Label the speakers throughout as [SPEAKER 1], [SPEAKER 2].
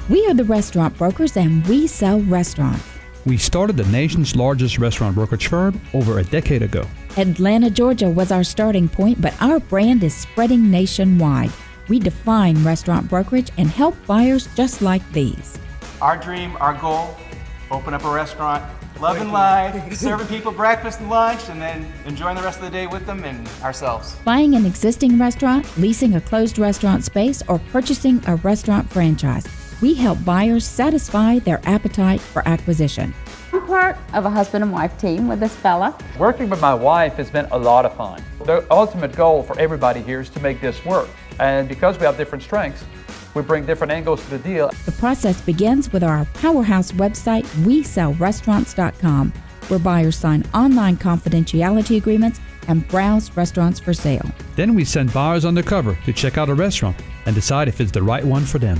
[SPEAKER 1] We are the restaurant brokers, and we sell restaurants.
[SPEAKER 2] We started the nation's largest restaurant brokerage firm over a decade ago.
[SPEAKER 1] Atlanta, Georgia was our starting point, but our brand is spreading nationwide. We define restaurant brokerage and help buyers just like these.
[SPEAKER 3] Our dream, our goal, open up a restaurant, loving life, serving people breakfast and lunch, and then enjoying the rest of the day with them and ourselves.
[SPEAKER 1] Buying an existing restaurant, leasing a closed restaurant space, or purchasing a restaurant franchise. We help buyers satisfy their appetite for acquisition.
[SPEAKER 4] I'm part of a husband and wife team with this fella.
[SPEAKER 5] Working with my wife has been a lot of fun. The ultimate goal for everybody here is to make this work. And because we have different strengths, we bring different angles to the deal.
[SPEAKER 1] The process begins with our powerhouse website, WeSellRestaurants.com, where buyers sign online confidentiality agreements and browse restaurants for sale.
[SPEAKER 2] Then we send buyers undercover to check out a restaurant and decide if it's the right one for them.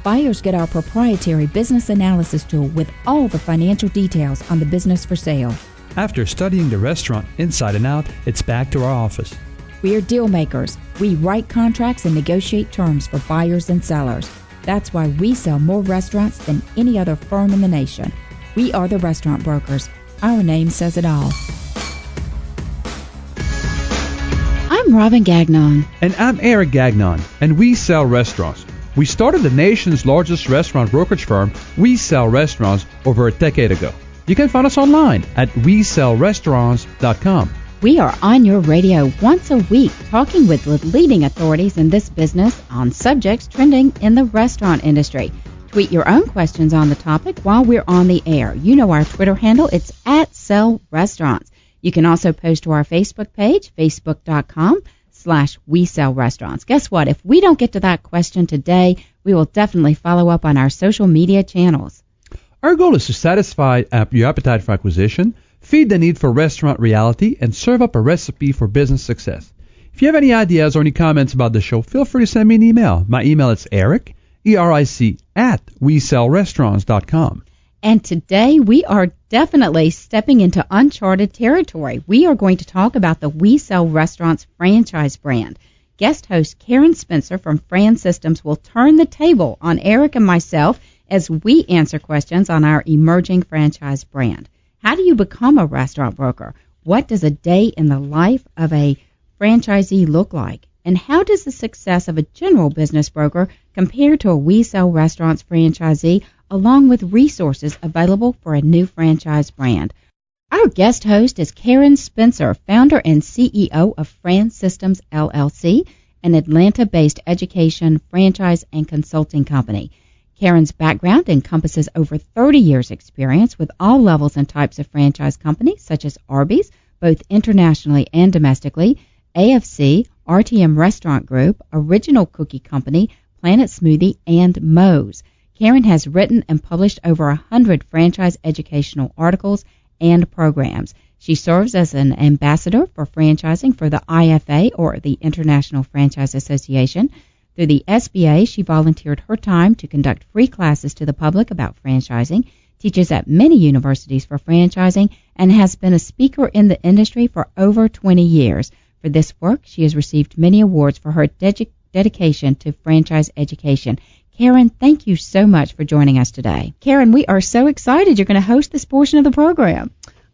[SPEAKER 1] Buyers get our proprietary business analysis tool with all the financial details on the business for sale.
[SPEAKER 2] After studying the restaurant inside and out, it's back to our office.
[SPEAKER 1] We're deal makers. We write contracts and negotiate terms for buyers and sellers. That's why we sell more restaurants than any other firm in the nation. We are the restaurant brokers. Our name says it all. I'm Robin Gagnon.
[SPEAKER 2] And I'm Eric Gagnon, and we sell restaurants. We started the nation's largest restaurant brokerage firm, We Sell Restaurants, over a decade ago. You can find us online at WeSellRestaurants.com.
[SPEAKER 4] We are on your radio once a week talking with the leading authorities in this business on subjects trending in the restaurant industry. Tweet your own questions on the topic while we're on the air. You know our Twitter handle. It's @SellRestaurants. You can also post to our Facebook page, facebook.com/WeSellRestaurants. Guess what? If we don't get to that question today, we will definitely follow up on our social media channels.
[SPEAKER 2] Our goal is to satisfy your appetite for acquisition, feed the need for restaurant reality, and serve up a recipe for business success. If you have any ideas or any comments about the show, feel free to send me an email. My email is Eric, ERIC, @WeSellRestaurants.com.
[SPEAKER 4] And today we are definitely stepping into uncharted territory. We are going to talk about the We Sell Restaurants franchise brand. Guest host Karen Spencer from Fran-systems will turn the table on Eric and myself as we answer questions on our emerging franchise brand. How do you become a restaurant broker? What does a day in the life of a franchisee look like? And how does the success of a general business broker compare to a We Sell Restaurants franchisee, along with resources available for a new franchise brand? Our guest host is Karen Spencer, founder and CEO of Fran-systems, LLC, an Atlanta-based education, franchise, and consulting company. Karen's background encompasses over 30 years' experience with all levels and types of franchise companies, such as Arby's, both internationally and domestically, AFC, RTM Restaurant Group, Original Cookie Company, Planet Smoothie, and Moe's. Karen has written and published over 100 franchise educational articles and programs. She serves as an ambassador for franchising for the IFA, or the International Franchise Association. Through the SBA, she volunteered her time to conduct free classes to the public about franchising, teaches at many universities for franchising, and has been a speaker in the industry for over 20 years. For this work, she has received many awards for her dedication to franchise education. Karen, thank you so much for joining us today. Karen, we are so excited you're going to host this portion of the program.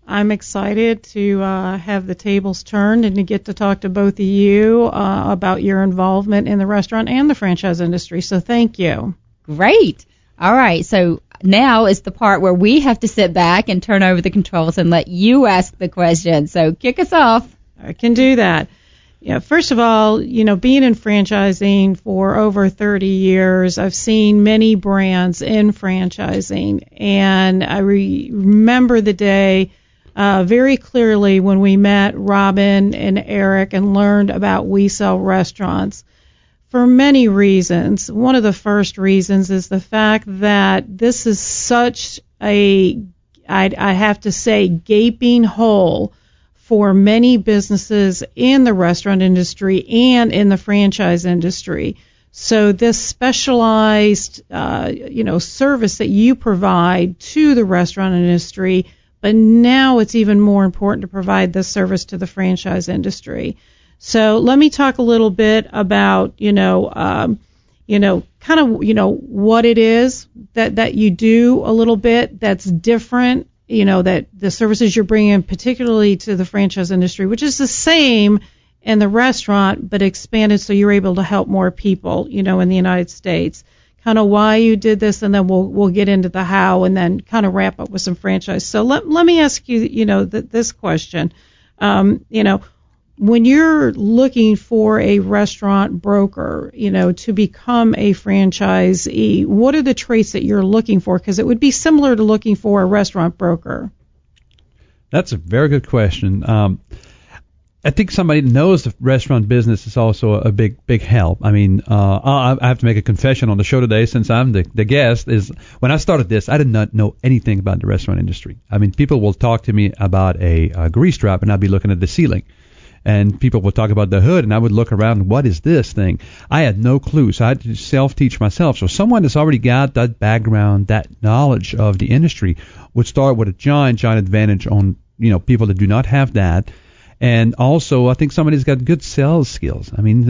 [SPEAKER 6] I'm excited to have the tables turned and to get to talk to both of you about your involvement in the restaurant and the franchise industry. So thank you.
[SPEAKER 4] Great. All right. So now is the part where we have to sit back and turn over the controls and let you ask the question. So kick us off.
[SPEAKER 6] I can do that. Yeah, first of all, being in franchising for over 30 years, I've seen many brands in franchising, and I remember the day very clearly when we met Robin and Eric and learned about We Sell Restaurants for many reasons. One of the first reasons is the fact that this is such I have to say, gaping hole for many businesses in the restaurant industry and in the franchise industry. So this specialized, service that you provide to the restaurant industry, but now it's even more important to provide this service to the franchise industry. So let me talk a little bit about, kind kind of, what it is that you do a little bit that's different, that the services you're bringing, particularly to the franchise industry, which is the same in the restaurant, but expanded so you're able to help more people, in the United States. Kind of why you did this, and then we'll get into the how, and then kind of wrap up with some franchise. So let me ask you, this question. When you're looking for a restaurant broker, to become a franchisee, what are the traits that you're looking for? Because it would be similar to looking for a restaurant broker.
[SPEAKER 2] That's a very good question. I think somebody that knows the restaurant business is also a big help. I mean, I have to make a confession on the show today, since I'm the guest, is when I started this, I did not know anything about the restaurant industry. I mean, people will talk to me about a grease trap, and I'd be looking at the ceiling. And people would talk about the hood, and I would look around, what is this thing? I had no clue, so I had to self-teach myself. So someone that's already got that background, that knowledge of the industry, would start with a giant advantage on, people that do not have that. And also, I think somebody's got good sales skills. I mean,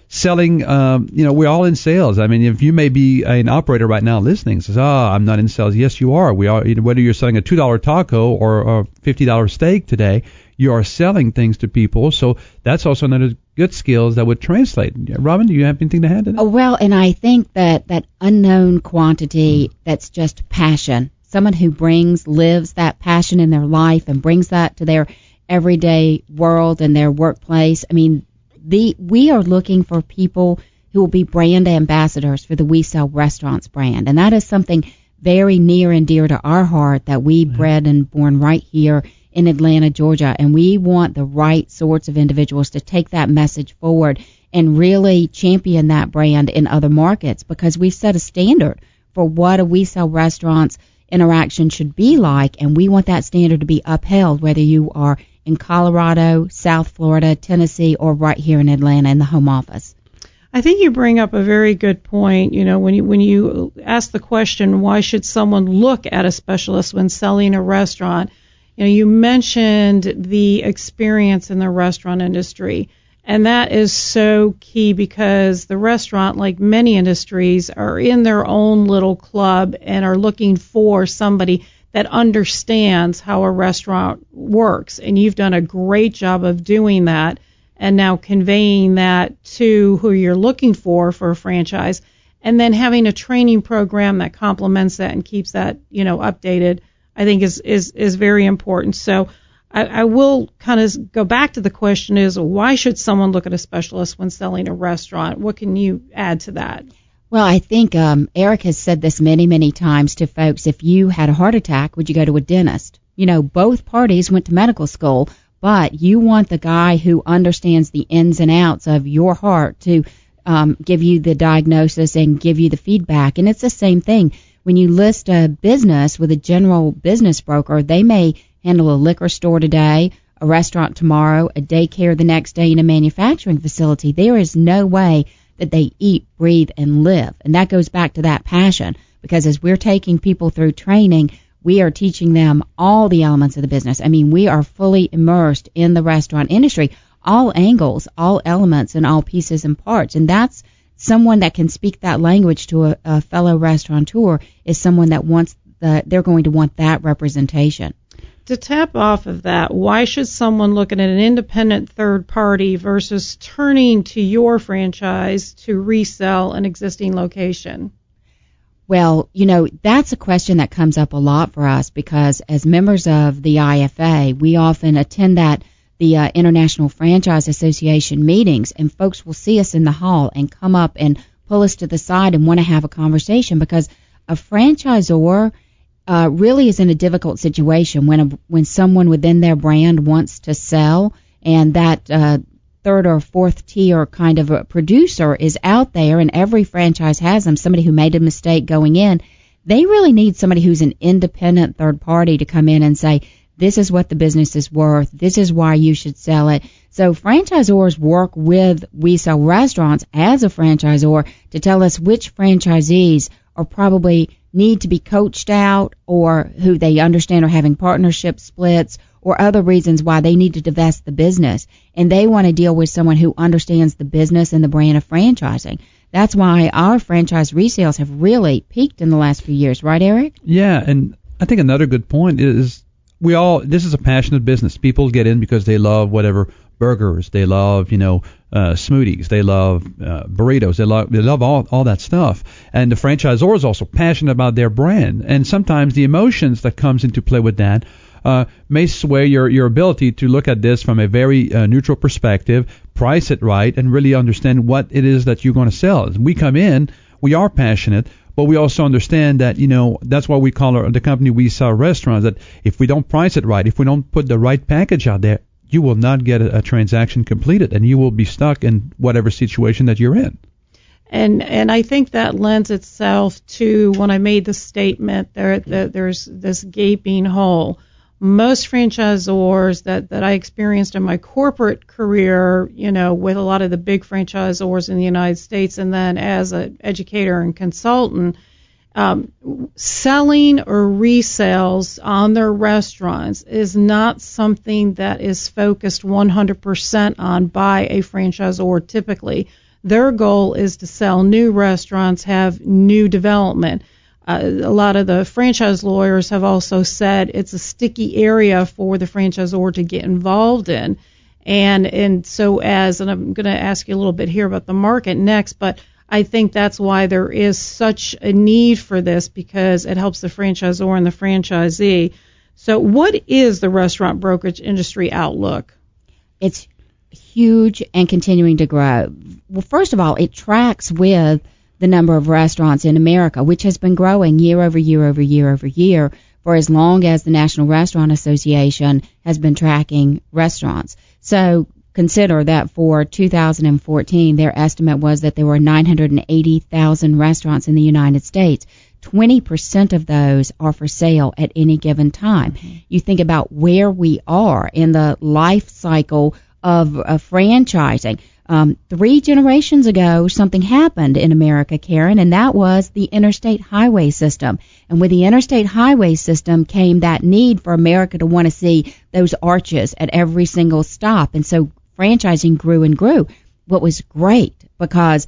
[SPEAKER 2] selling, we're all in sales. I mean, if you may be an operator right now listening, says, I'm not in sales. Yes, you are. We are. Whether you're selling a $2 taco or a $50 steak today, you are selling things to people. So that's also another good skills that would translate. Robin, do you have anything to add to that?
[SPEAKER 4] Well, and I think that unknown quantity, that's just passion. Someone who lives that passion in their life and brings that to their everyday world and their workplace. I mean, we are looking for people who will be brand ambassadors for the We Sell Restaurants brand, and that is something very near and dear to our heart, that we bred and born right here in Atlanta, Georgia, and we want the right sorts of individuals to take that message forward and really champion that brand in other markets, because we've set a standard for what a We Sell Restaurants interaction should be like, and we want that standard to be upheld, whether you are in Colorado, South Florida, Tennessee, or right here in Atlanta in the home office.
[SPEAKER 6] I think you bring up a very good point. When you ask the question, why should someone look at a specialist when selling a restaurant? You mentioned the experience in the restaurant industry, and that is so key, because the restaurant, like many industries, are in their own little club and are looking for somebody that understands how a restaurant works. And you've done a great job of doing that, and now conveying that to who you're looking for a franchise, and then having a training program that complements that and keeps that, updated, I think is very important. So I will kind of go back to the question is, why should someone look at a specialist when selling a restaurant? What can you add to that?
[SPEAKER 4] Well, I think Eric has said this many, many times to folks. If you had a heart attack, would you go to a dentist? Both parties went to medical school, but you want the guy who understands the ins and outs of your heart to give you the diagnosis and give you the feedback. And it's the same thing. When you list a business with a general business broker, they may handle a liquor store today, a restaurant tomorrow, a daycare the next day, and a manufacturing facility. There is no way that they eat, breathe, and live. And that goes back to that passion, because as we're taking people through training, we are teaching them all the elements of the business. I mean, we are fully immersed in the restaurant industry, all angles, all elements, and all pieces and parts. And that's someone that can speak that language to a fellow restaurateur, is someone that they're going to want that representation.
[SPEAKER 6] To tap off of that, why should someone look at an independent third party versus turning to your franchise to resell an existing location?
[SPEAKER 4] Well, that's a question that comes up a lot for us, because as members of the IFA, we often attend the International Franchise Association meetings, and folks will see us in the hall and come up and pull us to the side and want to have a conversation, because a franchisor really is in a difficult situation when someone within their brand wants to sell, and that third or fourth tier kind of a producer is out there, and every franchise has them, somebody who made a mistake going in. They really need somebody who's an independent third party to come in and say, this is what the business is worth, this is why you should sell it. So franchisors work with We Sell Restaurants as a franchisor to tell us which franchisees are probably need to be coached out, or who they understand are having partnership splits, or other reasons why they need to divest the business. And they want to deal with someone who understands the business and the brand of franchising. that's why our franchise resales have really peaked in the last few years, right, Eric?
[SPEAKER 2] Yeah, and I think another good point is this is a passionate business. People get in because they love whatever burgers, they love, smoothies, they love burritos, they love all that stuff. And the franchisor is also passionate about their brand. And sometimes the emotions that comes into play with that may sway your ability to look at this from a very neutral perspective, price it right, and really understand what it is that you're going to sell. As we come in, we are passionate, but we also understand that, that's why we call the company We Sell Restaurants, that if we don't price it right, if we don't put the right package out there, you will not get a transaction completed, and you will be stuck in whatever situation that you're in.
[SPEAKER 6] And I think that lends itself to when I made the statement that there's this gaping hole. Most franchisors that I experienced in my corporate career, with a lot of the big franchisors in the United States, and then as an educator and consultant, selling or resales on their restaurants is not something that is focused 100% on by a franchisor typically. Their goal is to sell new restaurants, have new development. A lot of the franchise lawyers have also said it's a sticky area for the franchisor to get involved in. And I'm going to ask you a little bit here about the market next, but I think that's why there is such a need for this, because it helps the franchisor and the franchisee. So what is the restaurant brokerage industry outlook?
[SPEAKER 4] It's huge and continuing to grow. Well, first of all, it tracks with the number of restaurants in America, which has been growing year over year over year over year for as long as the National Restaurant Association has been tracking restaurants. So consider that for 2014, their estimate was that there were 980,000 restaurants in the United States. 20% of those are for sale at any given time. You think about where we are in the life cycle of franchising. 3 generations ago, something happened in America, Karen, and that was the interstate highway system. And with the interstate highway system came that need for America to want to see those arches at every single stop. And so franchising grew and grew. What was great, because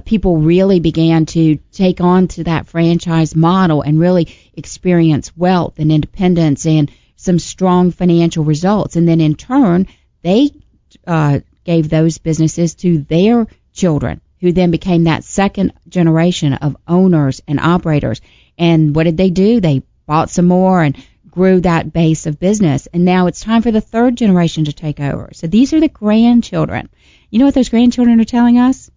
[SPEAKER 4] people really began to take on to that franchise model and really experience wealth and independence and some strong financial results. And then in turn, they gave those businesses to their children, who then became that second generation of owners and operators. And what did they do? They bought some more and grew that base of business. And now it's time for the third generation to take over. So these are the grandchildren. You know what those grandchildren are telling us?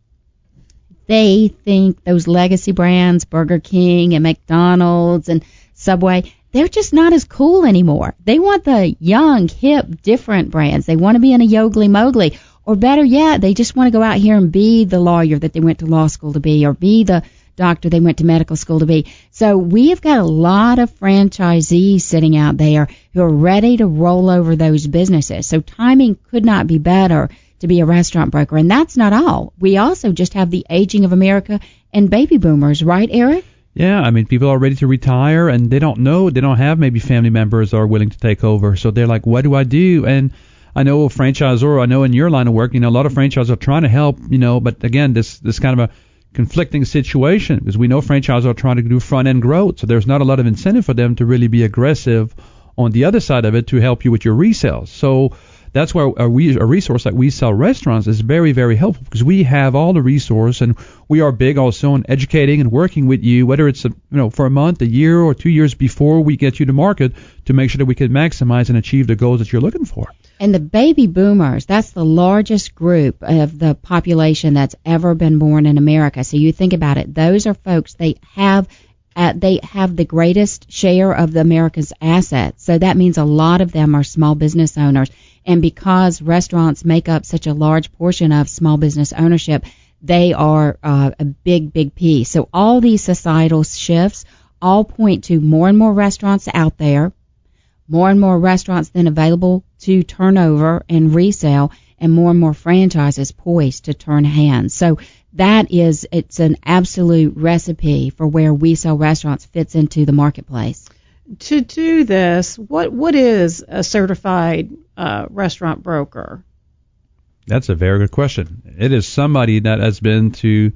[SPEAKER 4] They think those legacy brands, Burger King and McDonald's and Subway, they're just not as cool anymore. They want the young, hip, different brands. They want to be in a Yogli Mowgli. Or better yet, they just want to go out here and be the lawyer that they went to law school to be, or be the doctor they went to medical school to be. So we have got a lot of franchisees sitting out there who are ready to roll over those businesses. So timing could not be better to be a restaurant broker. And that's not all. We also just have the aging of America and baby boomers, right, Eric?
[SPEAKER 2] Yeah, I mean, people are ready to retire, and they don't have maybe family members that are willing to take over. So they're like, what do I do? And I know a franchisor, I know in your line of work, a lot of franchisors are trying to help, but again, this kind of a conflicting situation, because we know franchisors are trying to do front-end growth, so there's not a lot of incentive for them to really be aggressive on the other side of it to help you with your resales. So that's why a resource like We Sell Restaurants is very, very helpful, because we have all the resource, and we are big also on educating and working with you, whether it's for a month, a year, or 2 years before we get you to market, to make sure that we can maximize and achieve the goals that you're looking for.
[SPEAKER 4] And the baby boomers, that's the largest group of the population that's ever been born in America. So you think about it, those are folks, they have the greatest share of the America's assets. So that means a lot of them are small business owners. And because restaurants make up such a large portion of small business ownership, they are a big, big piece. So all these societal shifts all point to more and more restaurants out there, more and more restaurants then available to turn over and resell, and more franchises poised to turn hands. So it's an absolute recipe for where We Sell Restaurants fits into the marketplace.
[SPEAKER 6] To do this, what is a certified restaurant broker?
[SPEAKER 2] That's a very good question. It is somebody that has been to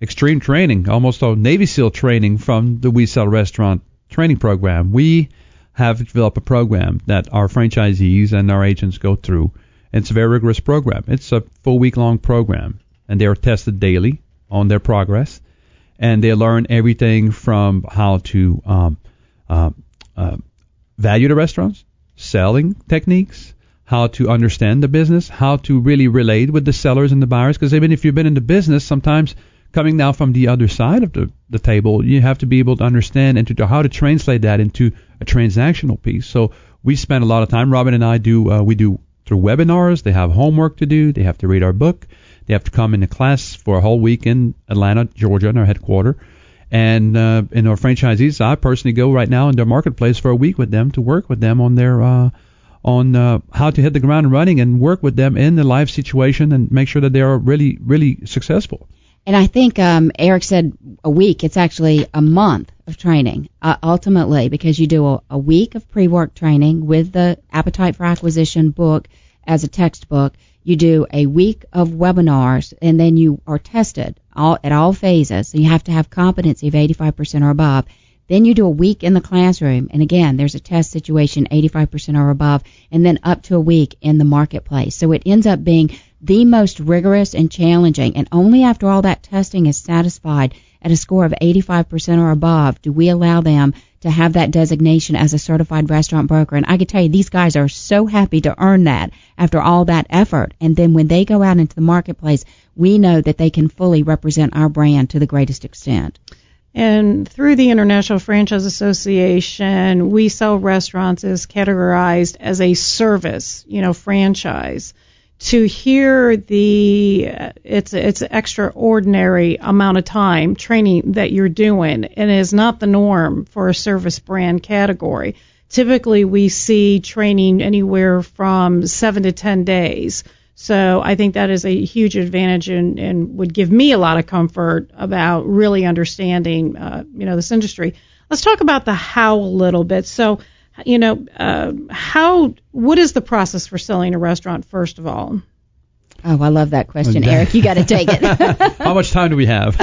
[SPEAKER 2] extreme training, almost all Navy SEAL training from the We Sell Restaurant training program. We have developed a program that our franchisees and our agents go through. It's a very rigorous program. It's a full week-long program, and they are tested daily on their progress, and they learn everything from how to value the restaurants, selling techniques, how to understand the business, how to really relate with the sellers and the buyers, because even if you've been in the business, sometimes coming now from the other side of the table, you have to be able to understand and to how to translate that into a transactional piece. So we spend a lot of time, Robin and I we do through webinars. They have homework to do. They have to read our book. They have to come into class for a whole week in Atlanta, Georgia, in our headquarters. And in our franchisees, I personally go right now in their marketplace for a week with them to work with them on their how to hit the ground running and work with them in the live situation and make sure that they are really, really successful.
[SPEAKER 4] And I think Eric said a week. It's actually a month of training, ultimately, because you do a week of pre-work training with the Appetite for Acquisition book as a textbook. You do a week of webinars, and then you are tested at all phases. So you have to have competency of 85% or above. Then you do a week in the classroom, and again, there's a test situation, 85% or above, and then up to a week in the marketplace. So it ends up being the most rigorous and challenging, and only after all that testing is satisfied at a score of 85% or above do we allow them to have that designation as a certified restaurant broker. And I can tell you, these guys are so happy to earn that after all that effort. And then when they go out into the marketplace, we know that they can fully represent our brand to the greatest extent.
[SPEAKER 6] And through the International Franchise Association, We Sell Restaurants is categorized as a service, franchise. To hear it's extraordinary amount of time training that you're doing, and it is not the norm for a service brand category. Typically, we see training anywhere from 7 to 10 days. So I think that is a huge advantage and would give me a lot of comfort about really understanding, this industry. Let's talk about the how a little bit. So, what is the process for selling a restaurant, first of all?
[SPEAKER 4] Oh, I love that question, Eric. You got to take it.
[SPEAKER 2] How much time do we have?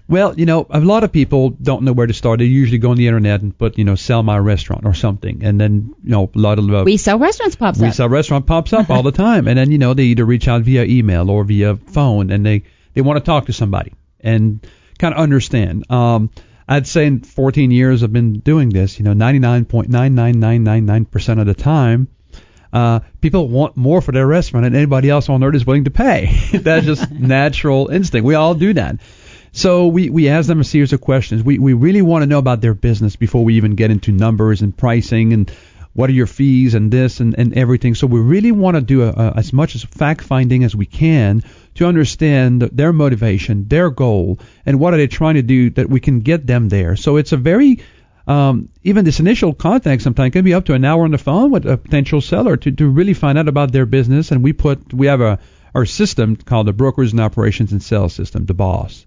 [SPEAKER 2] Well, a lot of people don't know where to start. They usually go on the internet and put, sell my restaurant or something. And then, a lot of...
[SPEAKER 4] We Sell Restaurants pops up.
[SPEAKER 2] We Sell Restaurant pops up all the time. And then, they either reach out via email or via phone, and they want to talk to somebody and kind of understand. I'd say in 14 years I've been doing this, 99.99999% of the time, people want more for their restaurant than anybody else on earth is willing to pay. That's just natural instinct. We all do that. So we ask them a series of questions. We really want to know about their business before we even get into numbers and pricing and what are your fees and this and everything. So we really want to do as much as fact-finding as we can to understand their motivation, their goal, and what are they trying to do that we can get them there. So it's a very, even this initial contact sometimes can be up to an hour on the phone with a potential seller to really find out about their business. And we have our system called the Brokers and Operations and Sales System, the BOSS.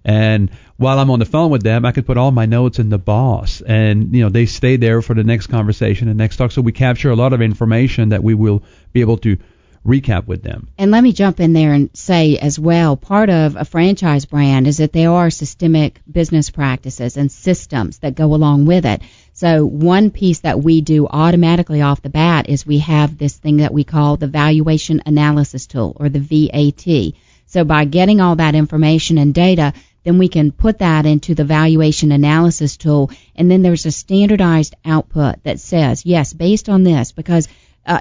[SPEAKER 2] And while I'm on the phone with them, I can put all my notes in the BOSS, and they stay there for the next conversation and next talk. So we capture a lot of information that we will be able to recap with them.
[SPEAKER 4] And let me jump in there and say as well, part of a franchise brand is that there are systemic business practices and systems that go along with it. So one piece that we do automatically off the bat is we have this thing that we call the Valuation Analysis Tool, or the VAT. So by getting all that information and data, then we can put that into the valuation analysis tool, and then there's a standardized output that says, yes, based on this, because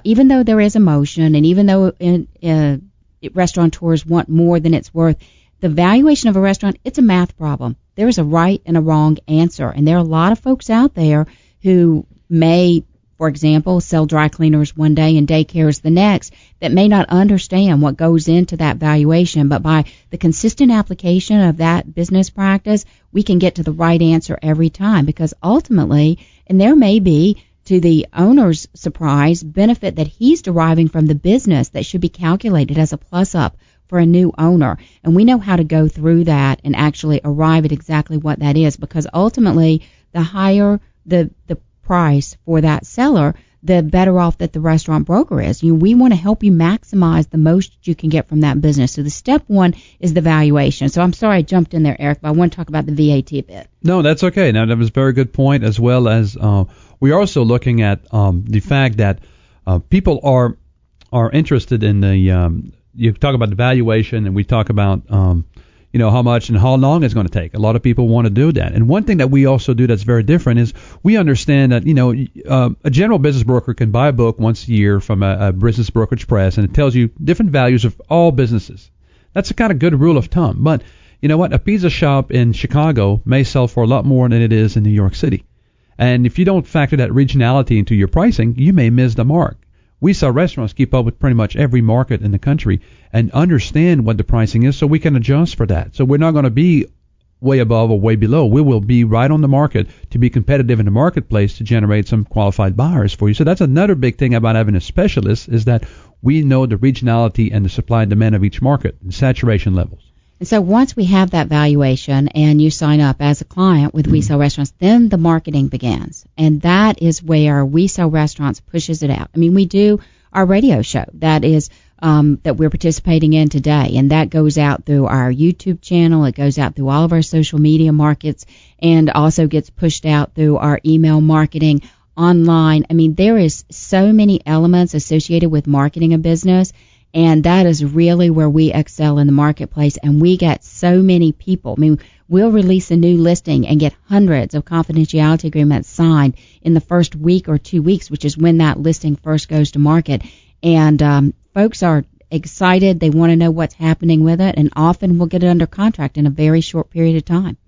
[SPEAKER 4] even though there is emotion, and even though restaurateurs want more than it's worth, the valuation of a restaurant, it's a math problem. There is a right and a wrong answer, and there are a lot of folks out there who may, for example, sell dry cleaners one day and daycares the next, that may not understand what goes into that valuation. But by the consistent application of that business practice, we can get to the right answer every time, because ultimately, and there may be, to the owner's surprise, benefit that he's deriving from the business that should be calculated as a plus up for a new owner. And we know how to go through that and actually arrive at exactly what that is, because ultimately the higher the price for that seller, the better off that the restaurant broker is. We want to help you maximize the most you can get from that business. So the step one is the valuation. So I'm sorry I jumped in there, Eric, but I want to talk about the VAT a bit.
[SPEAKER 2] No, that's okay. Now, that was a very good point, as well as we're also looking at the fact that people are interested in the you talk about the valuation, and we talk about how much and how long it's going to take. A lot of people want to do that. And one thing that we also do that's very different is we understand that, a general business broker can buy a book once a year from a business brokerage press, and it tells you different values of all businesses. That's a kind of good rule of thumb. But you know what? A pizza shop in Chicago may sell for a lot more than it is in New York City. And if you don't factor that regionality into your pricing, you may miss the mark. We sell restaurants keep up with pretty much every market in the country and understand what the pricing is so we can adjust for that. So we're not going to be way above or way below. We will be right on the market to be competitive in the marketplace to generate some qualified buyers for you. So that's another big thing about having a specialist, is that we know the regionality and the supply and demand of each market, the saturation levels.
[SPEAKER 4] And so once we have that valuation and you sign up as a client with We Sell Restaurants, then the marketing begins. And that is where We Sell Restaurants pushes it out. I mean, we do our radio show that is that we're participating in today, and that goes out through our YouTube channel. It goes out through all of our social media markets, and also gets pushed out through our email marketing online. I mean, there is so many elements associated with marketing a business. And that is really where we excel in the marketplace, and we get so many people. I mean, we'll release a new listing and get hundreds of confidentiality agreements signed in the first week or 2 weeks, which is when that listing first goes to market. And folks are excited. They want to know what's happening with it, and often we'll get it under contract in a very short period of time.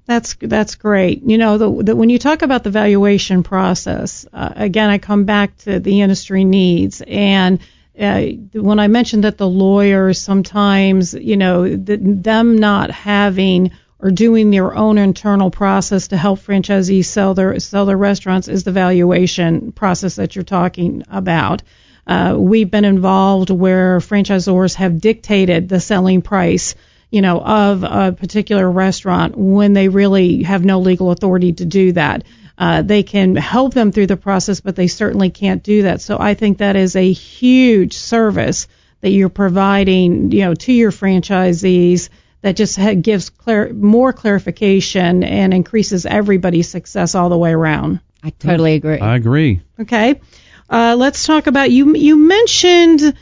[SPEAKER 6] That's great. When you talk about the valuation process, again, I come back to the industry needs. And when I mentioned that the lawyers sometimes, them not having or doing their own internal process to help franchisees sell their restaurants is the valuation process that you're talking about. We've been involved where franchisors have dictated the selling price, of a particular restaurant when they really have no legal authority to do that. They can help them through the process, but they certainly can't do that. So I think that is a huge service that you're providing, to your franchisees that just gives more clarification and increases everybody's success all the way around.
[SPEAKER 4] I totally agree.
[SPEAKER 2] I agree.
[SPEAKER 6] Okay. Let's talk about, you mentioned,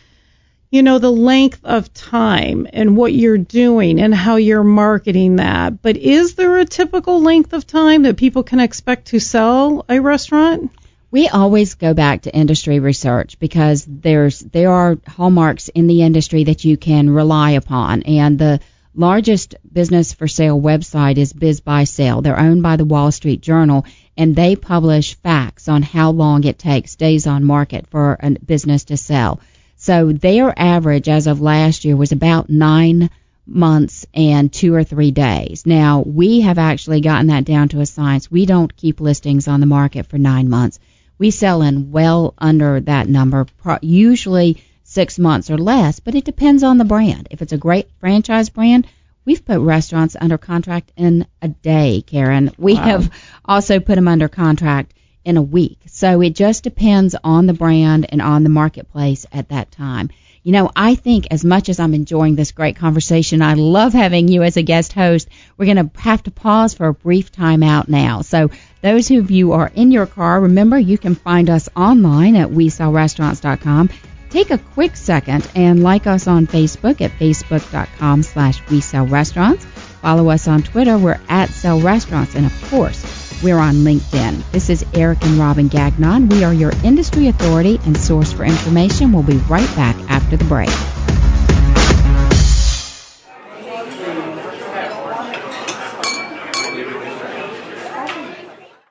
[SPEAKER 6] the length of time and what you're doing and how you're marketing that. But is there a typical length of time that people can expect to sell a restaurant?
[SPEAKER 4] We always go back to industry research because there are hallmarks in the industry that you can rely upon. And the largest business for sale website is Biz by Sale. They're owned by the Wall Street Journal, and they publish facts on how long it takes, days on market, for a business to sell. So their average as of last year was about 9 months and 2 or 3 days. Now, we have actually gotten that down to a science. We don't keep listings on the market for 9 months. We sell in well under that number, usually 6 months or less, but it depends on the brand. If it's a great franchise brand, we've put restaurants under contract in a day, Karen. We have also put them under contract in a week. So it just depends on the brand and on the marketplace at that time. I think as much as I'm enjoying this great conversation, I love having you as a guest host. We're going to have to pause for a brief time out now. So those of you who are in your car, remember you can find us online at WeSellRestaurants.com. Take a quick second and like us on Facebook at Facebook.com/WeSellRestaurants. Follow us on Twitter. We're at Sell Restaurants. And, of course, we're on LinkedIn. This is Eric and Robin Gagnon. We are your industry authority and source for information. We'll be right back after the break.